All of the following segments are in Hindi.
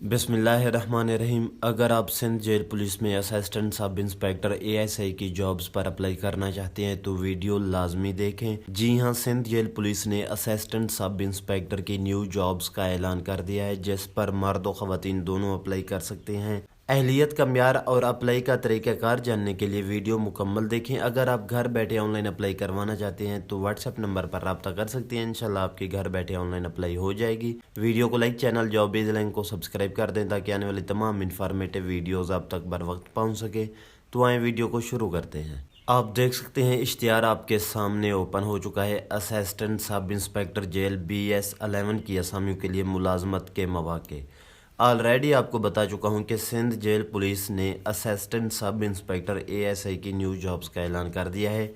बिस्मिल्लाहिर्रहमानिर्रहीम। अगर आप सिंध जेल पुलिस में असिस्टेंट सब इंस्पेक्टर एएसआई की जॉब्स पर अप्लाई करना चाहते हैं तो वीडियो लाजमी देखें। जी हां, सिंध जेल पुलिस ने असिस्टेंट सब इंस्पेक्टर की न्यू जॉब्स का ऐलान कर दिया है, जिस पर मर्द और ख़वातीन दोनों अप्लाई कर सकते हैं। अहलियत का म्यार और अप्लाई का तरीक़ाकार जानने के लिए वीडियो मुकम्मल देखें। अगर आप घर बैठे ऑनलाइन अप्लाई करवाना चाहते हैं तो व्हाट्सएप नंबर पर रब्ता कर सकते हैं। इंशाल्लाह आपके घर बैठे ऑनलाइन अप्लाई हो जाएगी। वीडियो को लाइक, चैनल जॉबीज लिंक को सब्सक्राइब कर दें ताकि आने वाली तमाम इन्फॉर्मेटिव वीडियोज़ आप तक बर वक्त पहुँच सके। तो आए वीडियो को शुरू करते हैं। आप देख सकते हैं इश्तिहार आपके सामने ओपन हो चुका है। Assistant sub inspector jail BS 11 की असामियों के लिए मुलाजमत के मौके। ऑलरेडी आपको बता चुका हूं कि सिंध जेल पुलिस ने असिस्टेंट सब इंस्पेक्टर ASI की न्यू जॉब्स का ऐलान कर दिया है।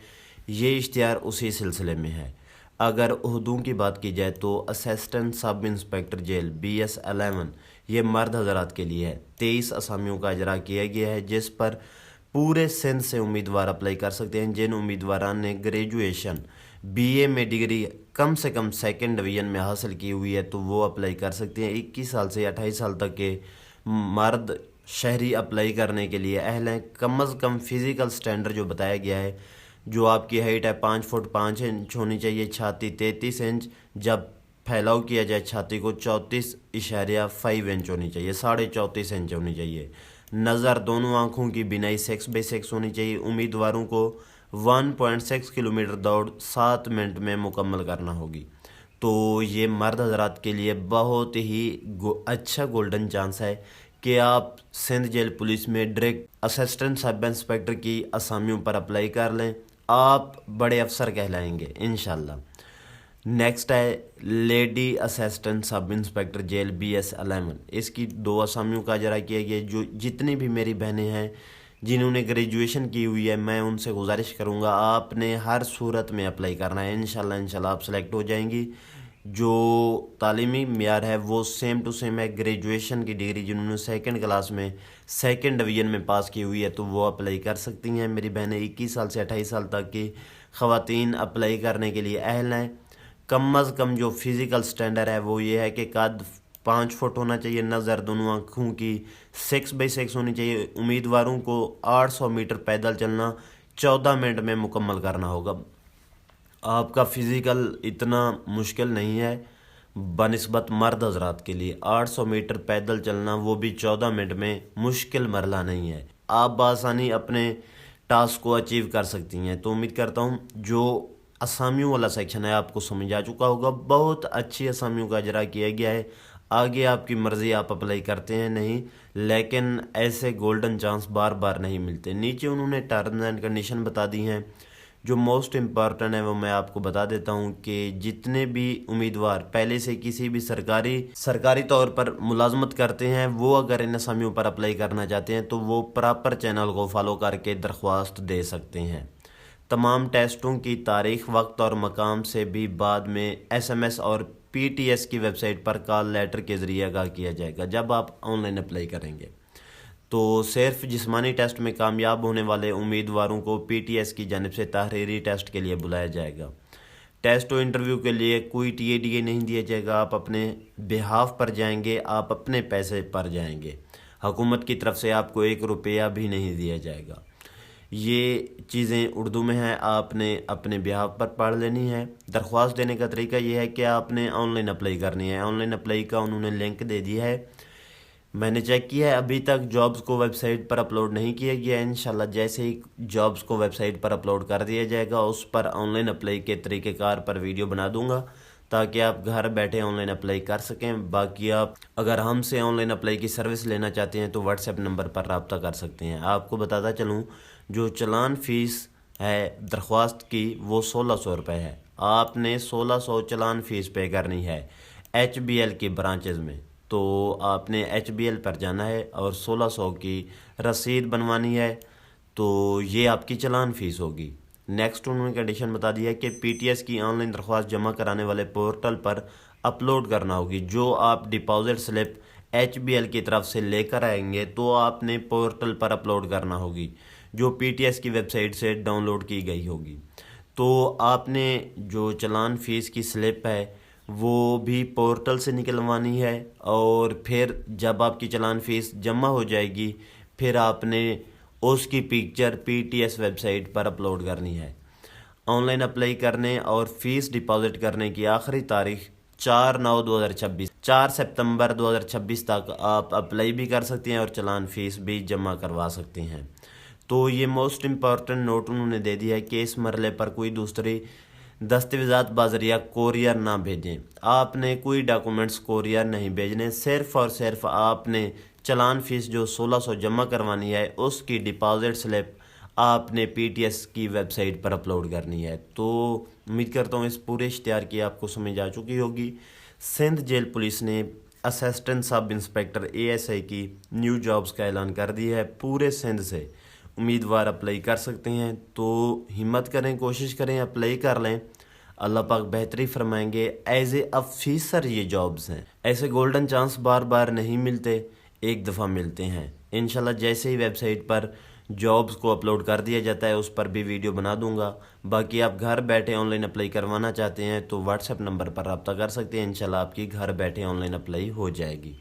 ये इश्तिहार उसी सिलसिले में है। अगर उहदों की बात की जाए तो assistant sub inspector jail BS 11 ये मर्द हजरात के लिए है। 23 असामियों का इजरा किया गया है, जिस पर पूरे सिंध से उम्मीदवार अप्लाई कर सकते हैं। जिन उम्मीदवारों ने ग्रेजुएशन BA में डिग्री कम से कम सेकंड डिवीजन में हासिल की हुई है तो वो अप्लाई कर सकते हैं। 21 साल से 28 साल तक के मर्द शहरी अप्लाई करने के लिए अहल हैं। कम अज़ कम फिज़िकल स्टैंडर्ड जो बताया गया है, जो आपकी हाइट है 5 फुट 5 इंच होनी चाहिए, छाती 33 इंच, जब फैलाव किया जाए छाती को 34.5 इंच होनी चाहिए, 34.5 इंच होनी चाहिए। नज़र दोनों आँखों की बिनाई 6/6 होनी चाहिए। उम्मीदवारों को 1.6 किलोमीटर दौड़ 7 मिनट में मुकम्मल करना होगी। तो ये मर्द हजरात के लिए बहुत ही अच्छा गोल्डन चांस है कि आप सिंध जेल पुलिस में डायरेक्ट असिस्टेंट सब इंस्पेक्टर की असामियों पर अप्लाई कर लें। आप बड़े अफसर कहलाएंगे इंशाल्लाह। नेक्स्ट है lady assistant sub inspector jail BS 11। इसकी 2 असामियों का इजरा किया गया। जो जितनी भी मेरी बहनें हैं जिन्होंने ग्रेजुएशन की हुई है, मैं उनसे गुजारिश करूंगा आपने हर सूरत में अप्लाई करना है। इंशाल्लाह आप सेलेक्ट हो जाएंगी। जो तालीमी म्यार है वो सेम टू सेम है। ग्रेजुएशन की डिग्री जिन्होंने सेकंड क्लास में सेकंड डिवीजन में पास की हुई है तो वो अप्लाई कर सकती हैं। मेरी बहनें 21 साल से 28 साल तक की ख़वातीन अप्लाई करने के लिए अहल हैं। कम अज़ कम जो फिज़िकल स्टैंडर्ड है वो ये है कि कद 5 फुट होना चाहिए। नज़र दोनों आँखों की 6/6 होनी चाहिए। उम्मीदवारों को 800 मीटर पैदल चलना 14 मिनट में मुकम्मल करना होगा। आपका फ़िज़िकल इतना मुश्किल नहीं है बनिस्बत मर्द हजरात के लिए। 800 मीटर पैदल चलना वो भी 14 मिनट में मुश्किल मरला नहीं है। आप बआसानी अपने टास्क को अचीव कर सकती हैं। तो उम्मीद करता हूँ जो असामियों वाला सेक्शन है आपको समझ आ चुका होगा। बहुत अच्छी असामियों का इजरा किया गया है। आगे आपकी मर्ज़ी, आप अप्लाई करते हैं नहीं, लेकिन ऐसे गोल्डन चांस बार बार नहीं मिलते। नीचे उन्होंने टर्म्स एंड कंडीशन बता दी हैं। जो मोस्ट इम्पॉर्टेंट है वो मैं आपको बता देता हूँ कि जितने भी उम्मीदवार पहले से किसी भी सरकारी तौर पर मुलाजमत करते हैं वो अगर इन असामियों पर अप्लाई करना चाहते हैं तो वो प्रॉपर चैनल को फॉलो करके दरख्वास्त दे सकते हैं। तमाम टेस्टों की तारीख, वक्त और मकाम से भी बाद में SMS और PTS की वेबसाइट पर कॉल लेटर के ज़रिए आगाह किया जाएगा जब आप ऑनलाइन अप्लाई करेंगे। तो सिर्फ जिस्मानी टेस्ट में कामयाब होने वाले उम्मीदवारों को PTS की जानिब से तहरीरी टेस्ट के लिए बुलाया जाएगा। टेस्ट और इंटरव्यू के लिए कोई TADA नहीं दिया जाएगा। आप अपने बिहाफ पर जाएंगे, आप अपने पैसे पर जाएंगे। हुकूमत की तरफ से आपको 1 रुपया भी नहीं दिया जाएगा। ये चीज़ें उर्दू में हैं, आपने अपने बिहाफ पर पढ़ लेनी है। दरख्वास्त देने का तरीका ये है कि आपने ऑनलाइन अप्लाई करनी है। ऑनलाइन अप्लाई का उन्होंने लिंक दे दिया है, मैंने चेक किया है। अभी तक जॉब्स को वेबसाइट पर अपलोड नहीं किया गया है। इंशाल्लाह जैसे ही जॉब्स को वेबसाइट पर अपलोड कर दिया जाएगा उस पर ऑनलाइन अप्लाई के तरीक़ेकार पर वीडियो बना दूंगा ताकि आप घर बैठे ऑनलाइन अप्लाई कर सकें। बाकी आप अगर हमसे ऑनलाइन अप्लाई की सर्विस लेना चाहते हैं तो व्हाट्सएप नंबर पर रब्ता कर सकते हैं। आपको बताता चलूँ जो चलान फ़ीस है दरख्वास्त की वो 1600 रुपये है। आपने 1600 चलान फ़ीस पे करनी है HBL की ब्रांचेस में। तो आपने HBL पर जाना है और 1600 की रसीद बनवानी है। तो ये आपकी चलान फ़ीस होगी। नेक्स्ट उन्होंने कंडीशन बता दिया कि PTS की ऑनलाइन दरख्वास्त जमा कराने वाले पोर्टल पर अपलोड करना होगी। जो आप डिपॉजिट स्लिप HBL की तरफ से लेकर आएंगे तो आपने पोर्टल पर अपलोड करना होगी, जो PTS की वेबसाइट से डाउनलोड की गई होगी। तो आपने जो चलान फ़ीस की स्लिप है वो भी पोर्टल से निकलवानी है, और फिर जब आपकी चालान फीस जमा हो जाएगी फिर आपने उसकी पिक्चर पीटीएस वेबसाइट पर अपलोड करनी है। ऑनलाइन अप्लाई करने और फीस डिपॉजिट करने की आखिरी तारीख 4/9/2026, 4 सितंबर 2026 तक आप अप्लाई भी कर सकते हैं और चालान फीस भी जमा करवा सकते हैं। तो ये मोस्ट इम्पॉर्टेंट नोट उन्होंने दे दिया है कि इस मरले पर कोई दूसरी दस्तावेज़ात बाज़रिया कोरियर ना भेजें। आपने कोई डॉक्यूमेंट्स कोरियर नहीं भेजने, सिर्फ़ और सिर्फ आपने चालान फ़ीस जो 1600 जमा करवानी है उसकी डिपॉजिट स्लिप आपने पीटीएस की वेबसाइट पर अपलोड करनी है। तो उम्मीद करता हूँ इस पूरे इश्तिहार की आपको समझ आ चुकी होगी। सिंध जेल पुलिस ने असिस्टेंट सब इंस्पेक्टर एएसआई की न्यू जॉब्स का ऐलान कर दिया है। पूरे सिंध से उम्मीदवार अप्लाई कर सकते हैं, तो हिम्मत करें, कोशिश करें, अप्लाई कर लें। अल्लाह पाक बेहतरी फरमाएंगे। एज ए अफीसर ये जॉब्स हैं, ऐसे गोल्डन चांस बार बार नहीं मिलते, एक दफ़ा मिलते हैं। इंशाल्लाह जैसे ही वेबसाइट पर जॉब्स को अपलोड कर दिया जाता है उस पर भी वीडियो बना दूंगा। बाकी आप घर बैठे ऑनलाइन अप्लाई करवाना चाहते हैं तो व्हाट्सएप नंबर पर रब्ता कर सकते हैं। इंशाल्लाह आपकी घर बैठे ऑनलाइन अप्लाई हो जाएगी।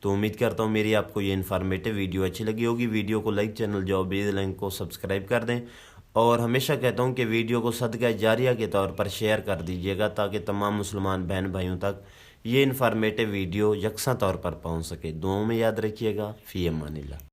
तो उम्मीद करता हूँ मेरी आपको ये इन्फॉर्मेटिव वीडियो अच्छी लगी होगी। वीडियो को लाइक, चैनल जॉब लिंक को सब्सक्राइब कर दें, और हमेशा कहता हूँ कि वीडियो को सदका जारिया के तौर पर शेयर कर दीजिएगा ताकि तमाम मुसलमान बहन भाइयों तक ये इन्फॉर्मेटिव वीडियो यकसा तौर पर पहुँच सके। दुआओं में याद रखिएगा। फ़ी अमानिल्लाह।